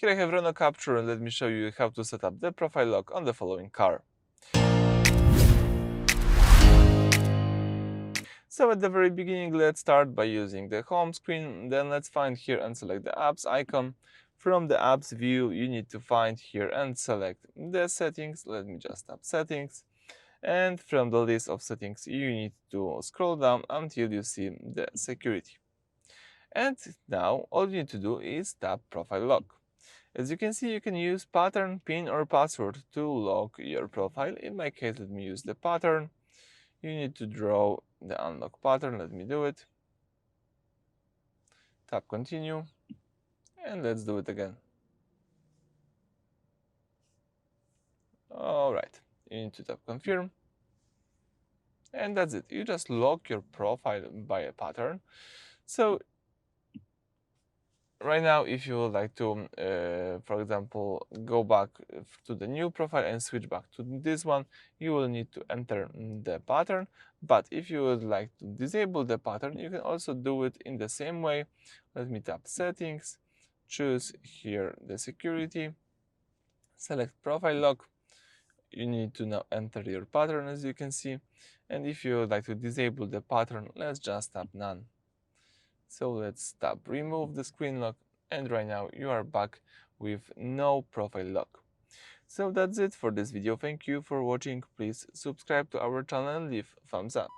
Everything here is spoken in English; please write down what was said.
Here I have Renault Captur, and let me show you how to set up the profile lock on the following car. So at the very beginning, let's start by using the home screen. Then let's find here and select the apps icon. From the apps view, you need to find here and select the settings. Let me just tap settings. And from the list of settings, you need to scroll down until you see the security. And now all you need to do is tap profile lock. As you can see, you can use pattern, pin or password to lock your profile. In my case, let me use the pattern. You need to draw the unlock pattern. Let me do it. Tap continue. And let's do it again. Alright, you need to tap confirm. And that's it. You just lock your profile by a pattern. So right now, if you would like to, for example, go back to the new profile and switch back to this one, you will need to enter the pattern. But if you would like to disable the pattern, you can also do it in the same way. Let me tap settings, choose here the security, select profile lock. You need to now enter your pattern, as you can see. And if you would like to disable the pattern, let's just tap none. So let's tap remove the screen lock, and right now you are back with no profile lock. So that's it for this video. Thank you for watching. Please subscribe to our channel and leave thumbs up.